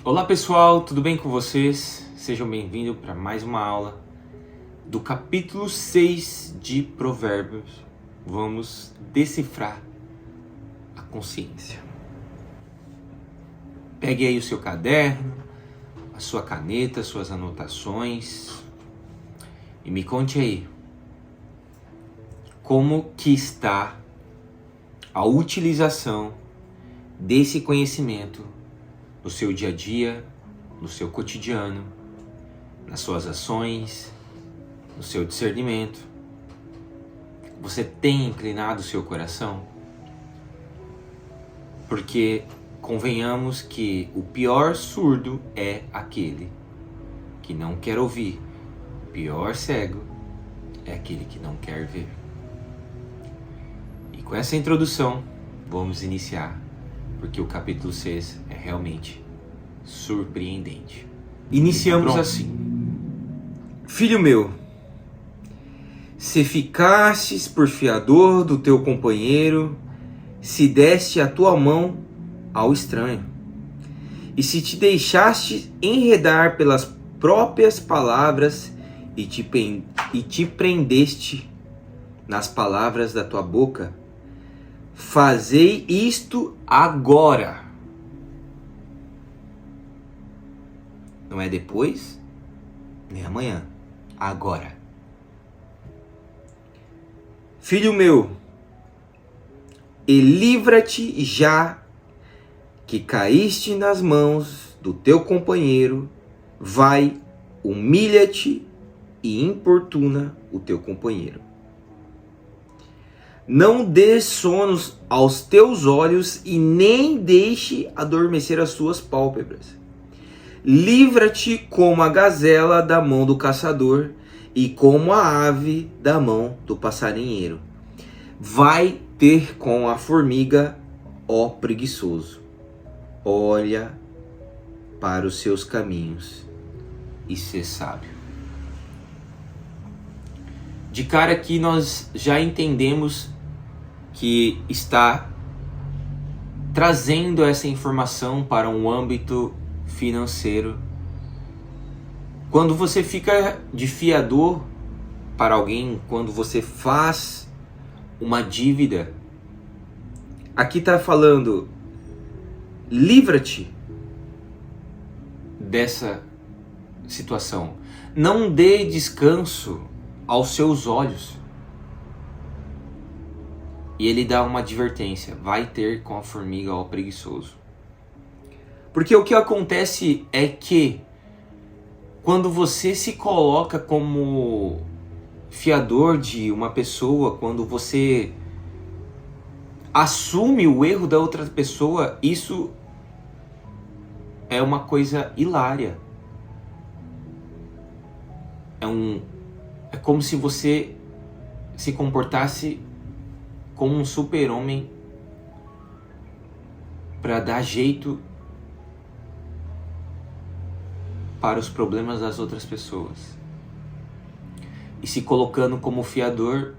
Olá pessoal, tudo bem com vocês? Sejam bem-vindos para mais uma aula do capítulo 6 de Provérbios. Vamos decifrar a consciência. Pegue aí o seu caderno, a sua caneta, suas anotações e me conte aí como que está a utilização desse conhecimento no seu dia a dia, no seu cotidiano, nas suas ações, no seu discernimento. Você tem inclinado o seu coração? Porque convenhamos que o pior surdo é aquele que não quer ouvir. O pior cego é aquele que não quer ver. E com essa introdução, vamos iniciar, porque o capítulo 6 é realmente surpreendente. Iniciamos assim. Filho meu, se ficastes por fiador do teu companheiro, se deste a tua mão ao estranho, e se te deixaste enredar pelas próprias palavras e te prendeste nas palavras da tua boca, fazei isto agora. Não é depois, nem amanhã. Agora. Filho meu, e livra-te já que caíste nas mãos do teu companheiro, vai, humilha-te e importuna o teu companheiro. Não dê sonos aos teus olhos e nem deixe adormecer as tuas pálpebras. Livra-te como a gazela da mão do caçador e como a ave da mão do passarinheiro. Vai ter com a formiga, ó preguiçoso. Olha para os seus caminhos e sê sábio. De cara aqui nós já entendemos que está trazendo essa informação para um âmbito financeiro. Quando você fica de fiador para alguém, quando você faz uma dívida, aqui está falando, livra-te dessa situação. Não dê descanso aos seus olhos. E ele dá uma advertência, vai ter com a formiga ao preguiçoso. Porque o que acontece é que quando você se coloca como fiador de uma pessoa, quando você assume o erro da outra pessoa, isso é uma coisa hilária. É como se você se comportasse como um super-homem para dar jeito para os problemas das outras pessoas. E se colocando como fiador,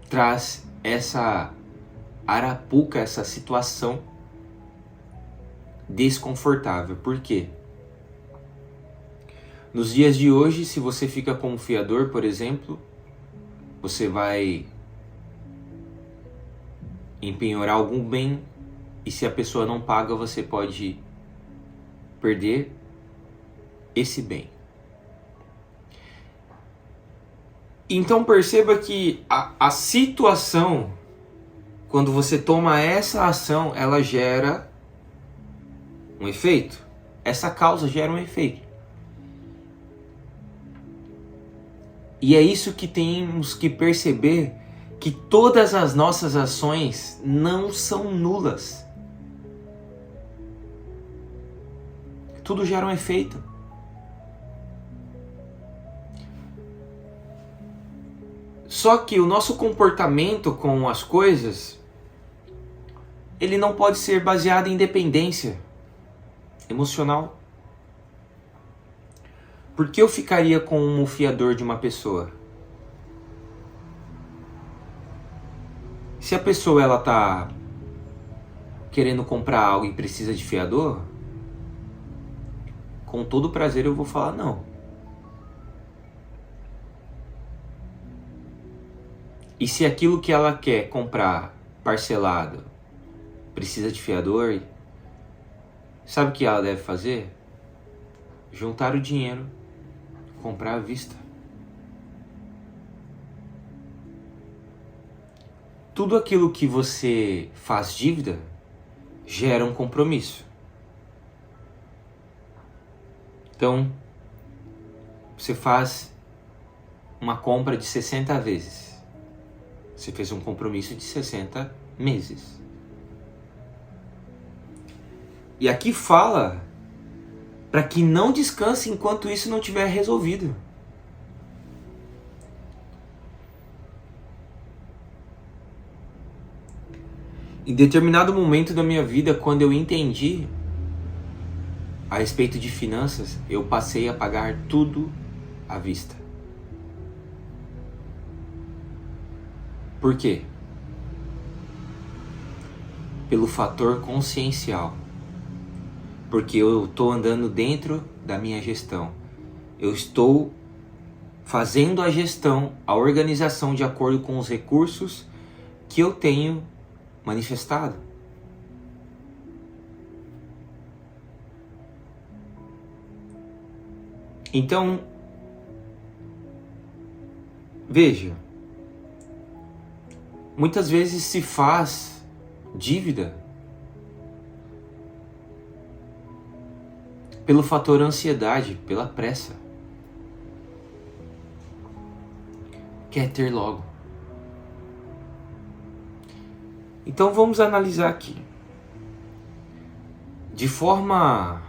traz essa arapuca, essa situação desconfortável. Por quê? Nos dias de hoje, se você fica como fiador, por exemplo, você vai empenhorar algum bem e se a pessoa não paga, você pode perder esse bem. Então perceba que a situação, quando você toma essa ação, ela gera um efeito. Essa causa gera um efeito. E é isso que temos que perceber, que todas as nossas ações não são nulas. Tudo gera um efeito. Só que o nosso comportamento com as coisas, ele não pode ser baseado em dependência emocional. Por que eu ficaria como um fiador de uma pessoa? Se a pessoa ela tá querendo comprar algo e precisa de fiador, com todo prazer eu vou falar não. E se aquilo que ela quer comprar parcelado precisa de fiador, sabe o que ela deve fazer? Juntar o dinheiro, comprar à vista. Tudo aquilo que você faz dívida gera um compromisso. Então, você faz uma compra de 60 vezes. Você fez um compromisso de 60 meses. E aqui fala para que não descanse enquanto isso não tiver resolvido. Em determinado momento da minha vida, quando eu entendi a respeito de finanças, eu passei a pagar tudo à vista. Por quê? Pelo fator consciencial. Porque eu estou andando dentro da minha gestão. Eu estou fazendo a gestão, a organização de acordo com os recursos que eu tenho manifestado. Então, veja, muitas vezes se faz dívida pelo fator ansiedade, pela pressa. Quer ter logo. Então vamos analisar aqui. De forma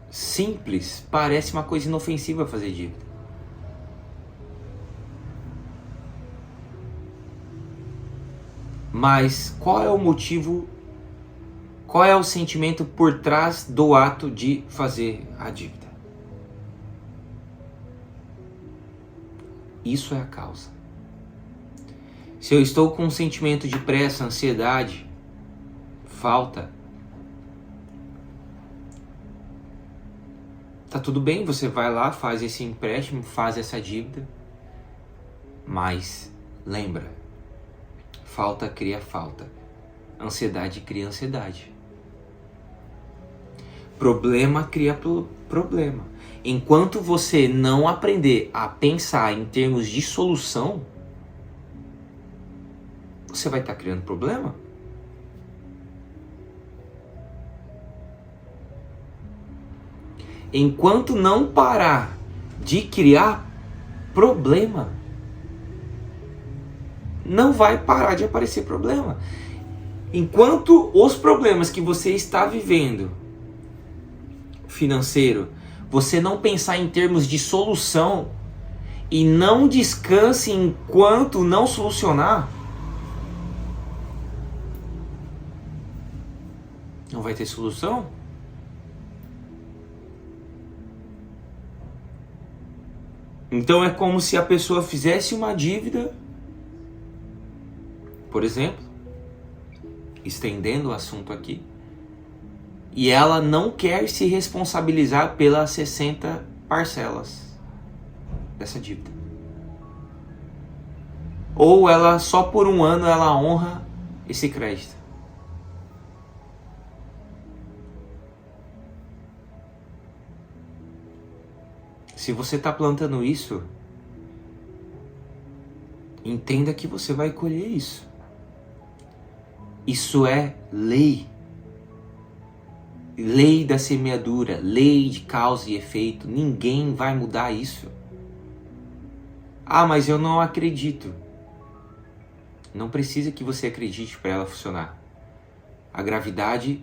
simples, parece uma coisa inofensiva fazer dívida. Mas qual é o motivo, qual é o sentimento por trás do ato de fazer a dívida? Isso é a causa. Se eu estou com um sentimento de pressa, ansiedade, falta, tá tudo bem, você vai lá, faz esse empréstimo, faz essa dívida, mas lembra, falta cria falta, ansiedade cria ansiedade, problema cria problema. Enquanto você não aprender a pensar em termos de solução, você vai estar criando problema. Enquanto não parar de criar problema, não vai parar de aparecer problema. Enquanto os problemas que você está vivendo, financeiro, você não pensar em termos de solução e não descanse enquanto não solucionar, não vai ter solução? Então é como se a pessoa fizesse uma dívida, por exemplo, estendendo o assunto aqui, e ela não quer se responsabilizar pelas 60 parcelas dessa dívida. Ou ela só por um ano ela honra esse crédito. Se você está plantando isso, entenda que você vai colher isso. Isso é lei. Lei da semeadura, lei de causa e efeito. Ninguém vai mudar isso. Ah, mas eu não acredito. Não precisa que você acredite para ela funcionar. A gravidade,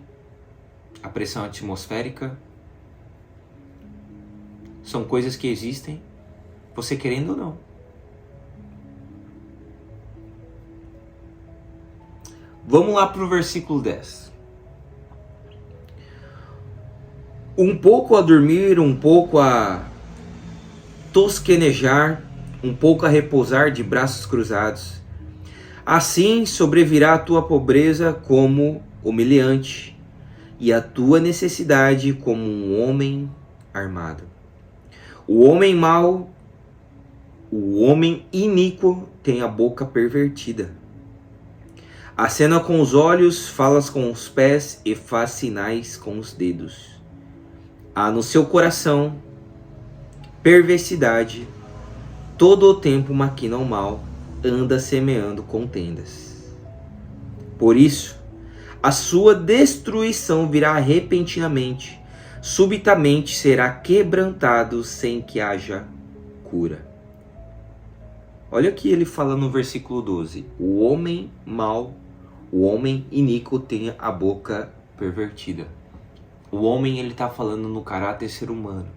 a pressão atmosférica, são coisas que existem, você querendo ou não. Vamos lá para o versículo 10. Um pouco a dormir, um pouco a tosquenejar, um pouco a repousar de braços cruzados. Assim sobrevirá a tua pobreza como humilhante, e a tua necessidade como um homem armado. O homem mau, o homem iníquo tem a boca pervertida. Acena com os olhos, falas com os pés e faz sinais com os dedos. Há no seu coração perversidade, todo o tempo maquina o mal, anda semeando contendas. Por isso, a sua destruição virá repentinamente, subitamente será quebrantado sem que haja cura. Olha o que ele fala no versículo 12. O homem mau, o homem iníquo tem a boca pervertida. O homem, ele está falando no caráter ser humano.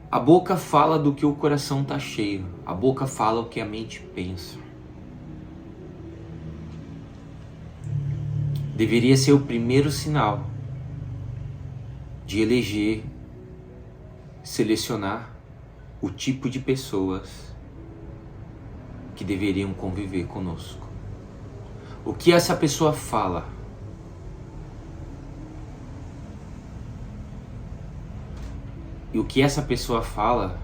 A boca fala do que o coração está cheio. A boca fala o que a mente pensa. Deveria ser o primeiro sinal de eleger, selecionar o tipo de pessoas que deveriam conviver conosco. O que essa pessoa fala? E o que essa pessoa fala,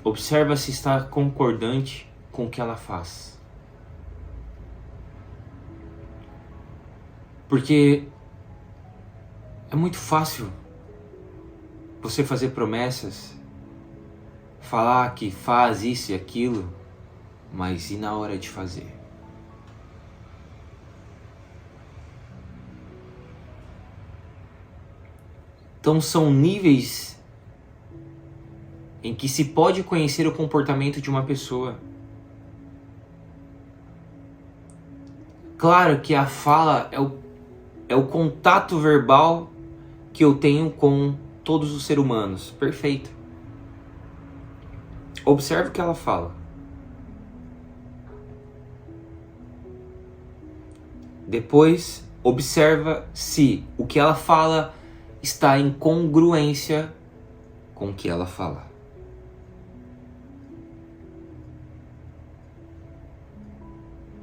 observa se está concordante com o que ela faz. Porque é muito fácil você fazer promessas, falar que faz isso e aquilo, mas e na hora de fazer? Então são níveis em que se pode conhecer o comportamento de uma pessoa. Claro que a fala é o contato verbal que eu tenho com todos os seres humanos. Perfeito. Observe o que ela fala. Depois, observa se o que ela fala está em congruência com o que ela fala.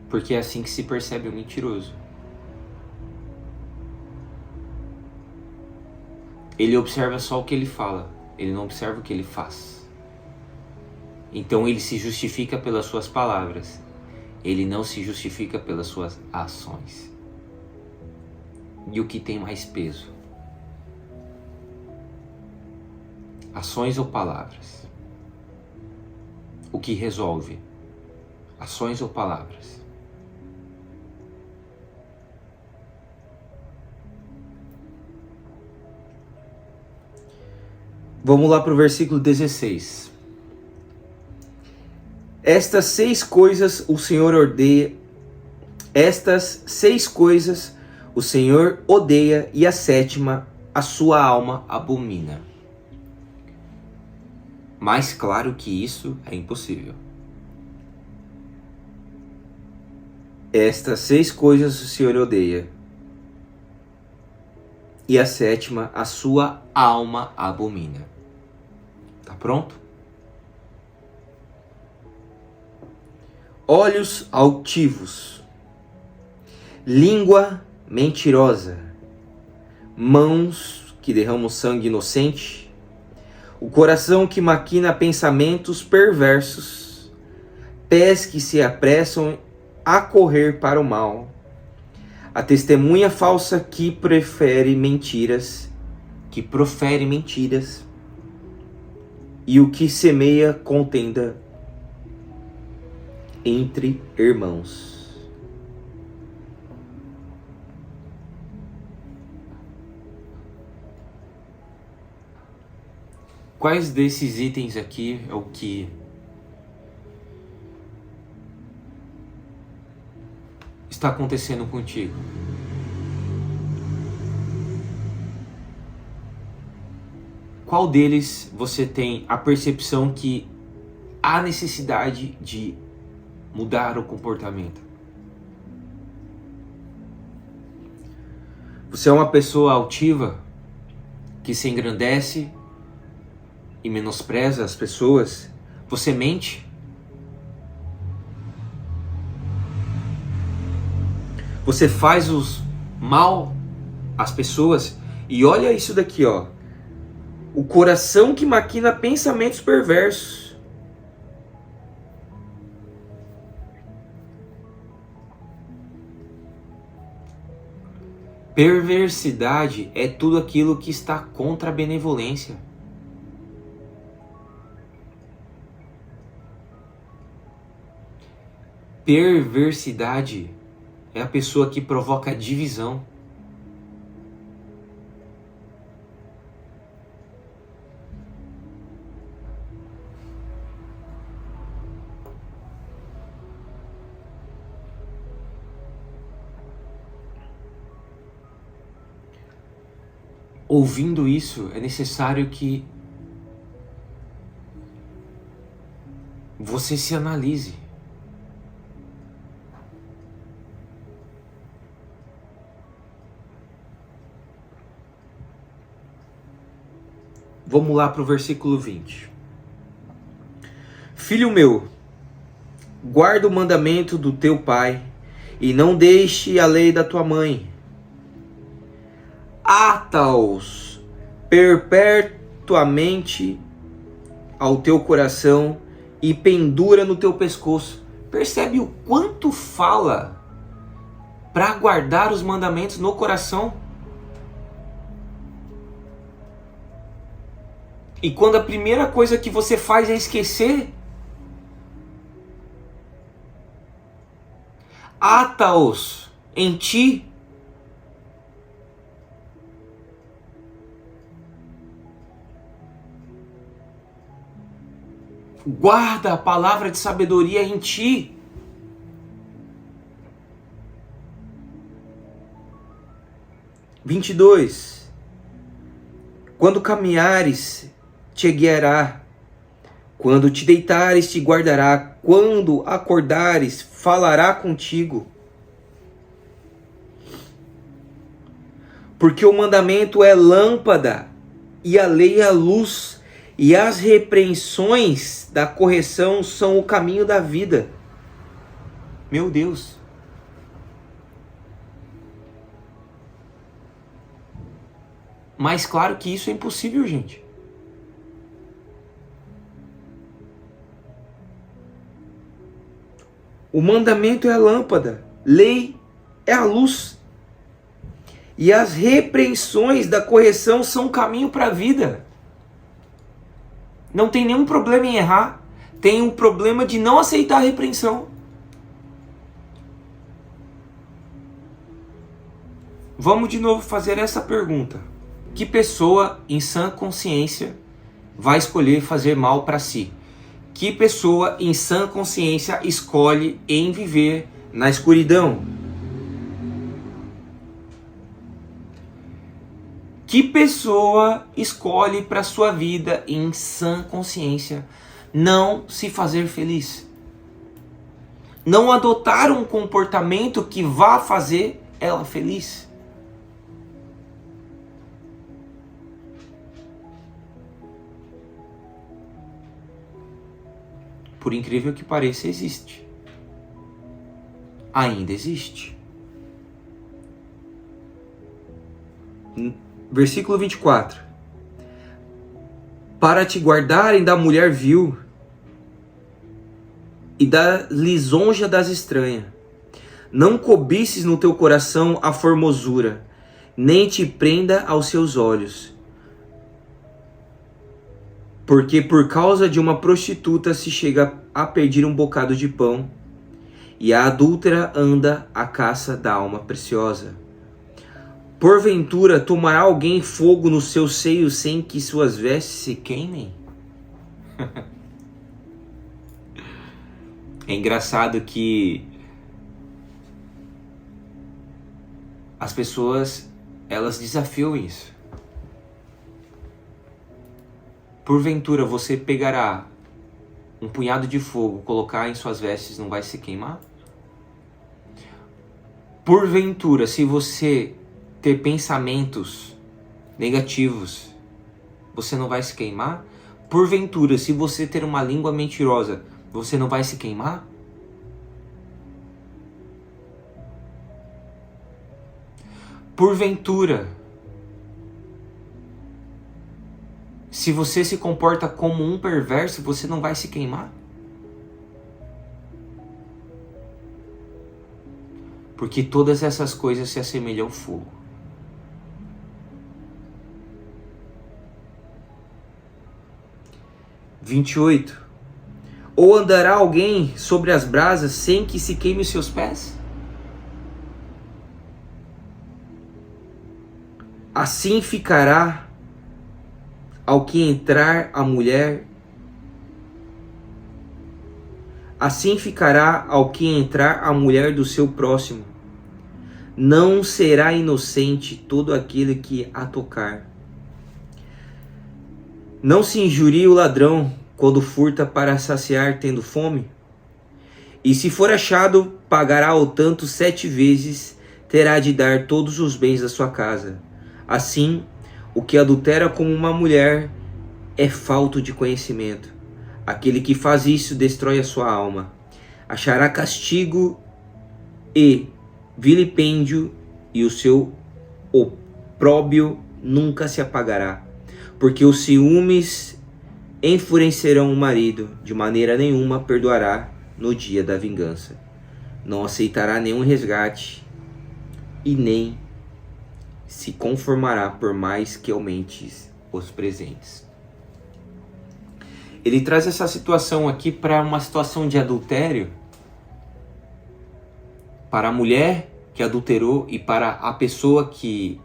Porque é assim que se percebe o mentiroso. Ele observa só o que ele fala, ele não observa o que ele faz. Então ele se justifica pelas suas palavras, ele não se justifica pelas suas ações. E o que tem mais peso? Ações ou palavras? O que resolve? Ações ou palavras? Vamos lá para o versículo 16. Estas 6 coisas o Senhor odeia. Estas 6 coisas o Senhor odeia, e a 7ª a sua alma abomina. Mais claro que isso é impossível. Estas 6 coisas o Senhor odeia, e a 7ª a sua alma abomina. Tá pronto? Olhos altivos, língua mentirosa, mãos que derramam sangue inocente, o coração que maquina pensamentos perversos, pés que se apressam a correr para o mal, a testemunha falsa que profere mentiras, e o que semeia contenda entre irmãos. Quais desses itens aqui é o que está acontecendo contigo? Qual deles você tem a percepção que há necessidade de mudar o comportamento? Você é uma pessoa altiva que se engrandece e menospreza as pessoas? Você mente? Você faz os mal às pessoas. E olha isso daqui, ó. O coração que maquina pensamentos perversos. Perversidade é tudo aquilo que está contra a benevolência. Perversidade é a pessoa que provoca divisão. Ouvindo isso, é necessário que você se analise. Vamos lá para o versículo 20. Filho meu, guarda o mandamento do teu pai e não deixe a lei da tua mãe. Ata-os perpetuamente ao teu coração e pendura no teu pescoço. Percebe o quanto fala para guardar os mandamentos no coração? E quando a primeira coisa que você faz é esquecer, ata-os em ti. Guarda a palavra de sabedoria em ti. (22) Quando caminhares, te guiará. Quando te deitares, te guardará. Quando acordares, falará contigo. Porque o mandamento é lâmpada e a lei é a luz, e as repreensões da correção são o caminho da vida. Meu Deus. Mas claro que isso é impossível, gente. O mandamento é a lâmpada, lei é a luz. E as repreensões da correção são o caminho para a vida. Não tem nenhum problema em errar, tem um problema de não aceitar a repreensão. Vamos de novo fazer essa pergunta. Que pessoa em sã consciência vai escolher fazer mal para si? Que pessoa em sã consciência escolhe em viver na escuridão? Que pessoa escolhe para sua vida em sã consciência não se fazer feliz? Não adotar um comportamento que vá fazer ela feliz? Por incrível que pareça, existe. Ainda existe. Versículo 24. Para te guardarem da mulher vil e da lisonja das estranhas. Não cobices no teu coração a formosura, nem te prenda aos seus olhos. Porque por causa de uma prostituta se chega a pedir um bocado de pão, e a adúltera anda à caça da alma preciosa. Porventura tomará alguém fogo no seu seio sem que suas vestes se queimem? É engraçado que as pessoas, elas desafiam isso. Porventura você pegará um punhado de fogo, colocar em suas vestes, não vai se queimar? Porventura, se você ter pensamentos negativos, você não vai se queimar? Porventura, se você ter uma língua mentirosa, você não vai se queimar? porventura, se você se comporta como um perverso, você não vai se queimar? Porque todas essas coisas se assemelham ao fogo. (28) Ou andará alguém sobre as brasas sem que se queime os seus pés? Assim ficará ao que entrar a mulher. Assim ficará ao que entrar a mulher do seu próximo. Não será inocente todo aquele que a tocar. Não se injurie o ladrão quando furta para saciar tendo fome? E se for achado, pagará ao tanto 7 vezes, terá de dar todos os bens da sua casa. Assim, o que adultera como uma mulher é falto de conhecimento. Aquele que faz isso destrói a sua alma. Achará castigo e vilipêndio, e o seu opróbio nunca se apagará. Porque os ciúmes enfurecerão o marido, de maneira nenhuma perdoará no dia da vingança. Não aceitará nenhum resgate e nem se conformará por mais que aumentes os presentes. Ele traz essa situação aqui para uma situação de adultério, para a mulher que adulterou e para a pessoa que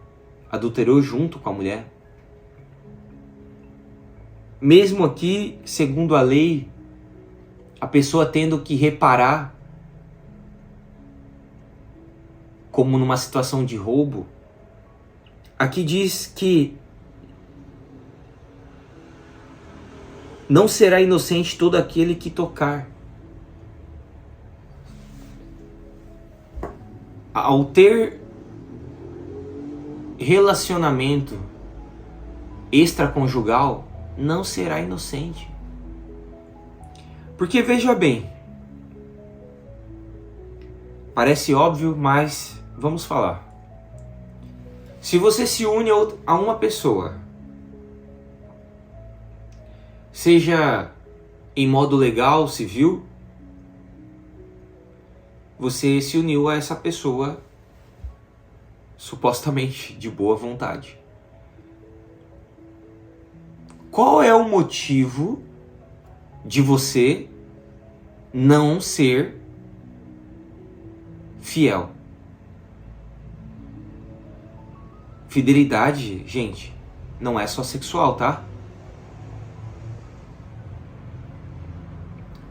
adulterou junto com a mulher. Mesmo aqui, segundo a lei, a pessoa tendo que reparar, como numa situação de roubo, aqui diz que não será inocente todo aquele que tocar. Ao ter relacionamento extraconjugal, não será inocente. Porque veja bem, parece óbvio, mas vamos falar. Se você se une a uma pessoa, seja em modo legal, civil, você se uniu a essa pessoa supostamente de boa vontade. Qual é o motivo de você não ser fiel? Fidelidade, gente, não é só sexual, tá?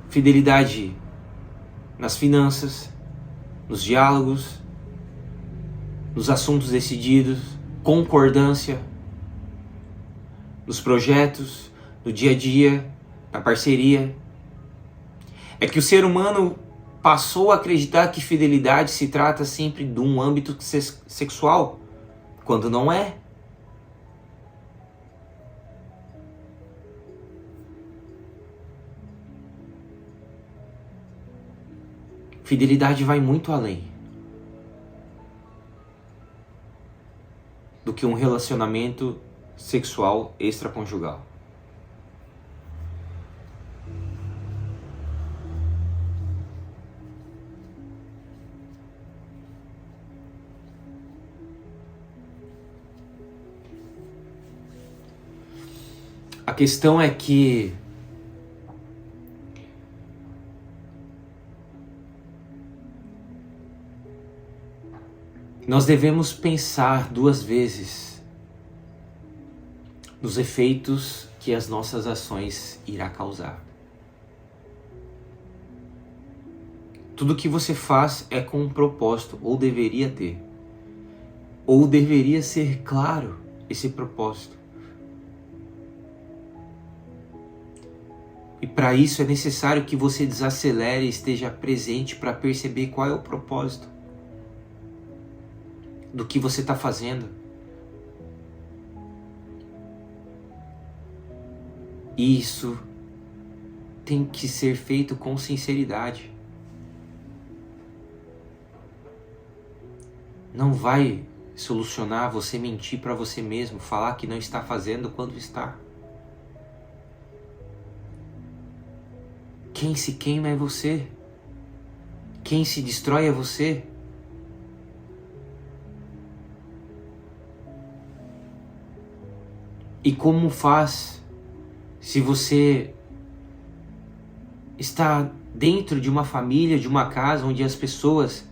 Fidelidade nas finanças, nos diálogos, nos assuntos decididos, concordância, nos projetos, no dia a dia, na parceria. É que o ser humano passou a acreditar que fidelidade se trata sempre de um âmbito sexual, quando não é. Fidelidade vai muito além do que um relacionamento sexual extraconjugal. A questão é que nós devemos pensar 2 vezes nos efeitos que as nossas ações irá causar. Tudo que você faz é com um propósito, ou deveria ter. Ou deveria ser claro esse propósito. E para isso é necessário que você desacelere e esteja presente para perceber qual é o propósito do que você está fazendo. Isso tem que ser feito com sinceridade. Não vai solucionar você mentir para você mesmo, falar que não está fazendo quando está. Quem se queima é você. Quem se destrói é você. E como faz se você está dentro de uma família, de uma casa onde as pessoas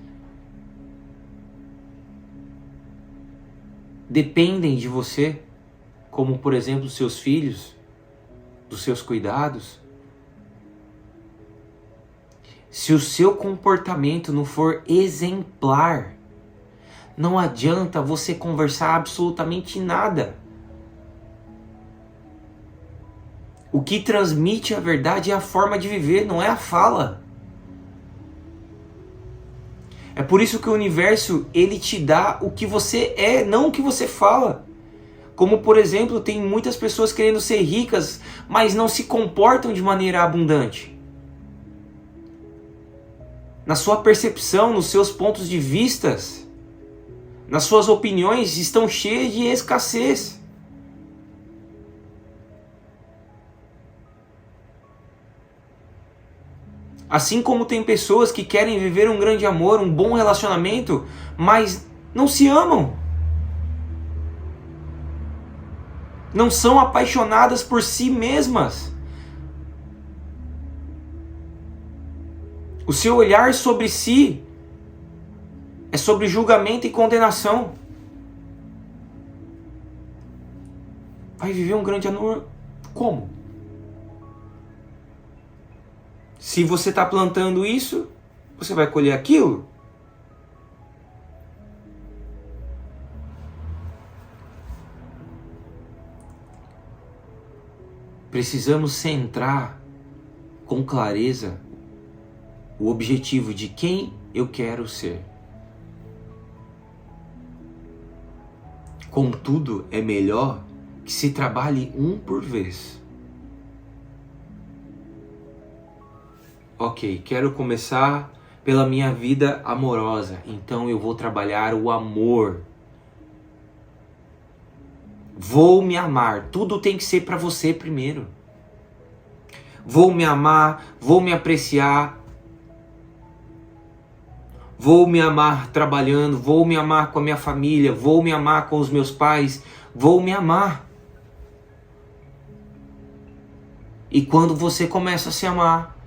dependem de você, como por exemplo seus filhos, dos seus cuidados? Se o seu comportamento não for exemplar, não adianta você conversar absolutamente nada. O que transmite a verdade é a forma de viver, não é a fala. É por isso que o universo, ele te dá o que você é, não o que você fala. Como, por exemplo, tem muitas pessoas querendo ser ricas, mas não se comportam de maneira abundante. Na sua percepção, nos seus pontos de vistas, nas suas opiniões, estão cheias de escassez. Assim como tem pessoas que querem viver um grande amor, um bom relacionamento, mas não se amam. Não são apaixonadas por si mesmas. O seu olhar sobre si é sobre julgamento e condenação. Vai viver um grande amor como? Se você está plantando isso, você vai colher aquilo. Precisamos centrar com clareza o objetivo de quem eu quero ser. Contudo, é melhor que se trabalhe um por vez. Ok, quero começar pela minha vida amorosa, então eu vou trabalhar o amor. Vou me amar, tudo tem que ser para você primeiro. Vou me amar, vou me apreciar. Vou me amar trabalhando, vou me amar com a minha família, vou me amar com os meus pais, vou me amar. E quando você começa a se amar,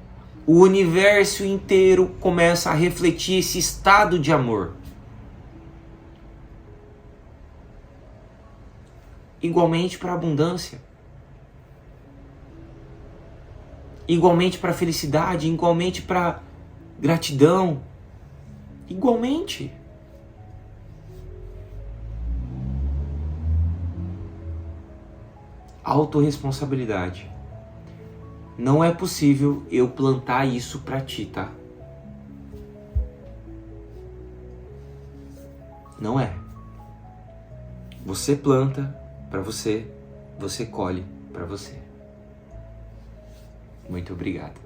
o universo inteiro começa a refletir esse estado de amor. Igualmente para a abundância. Igualmente para a felicidade, igualmente para gratidão. Igualmente. Autorresponsabilidade. Não é possível eu plantar isso pra ti, tá? Não é. Você planta pra você, você colhe pra você. Muito obrigado.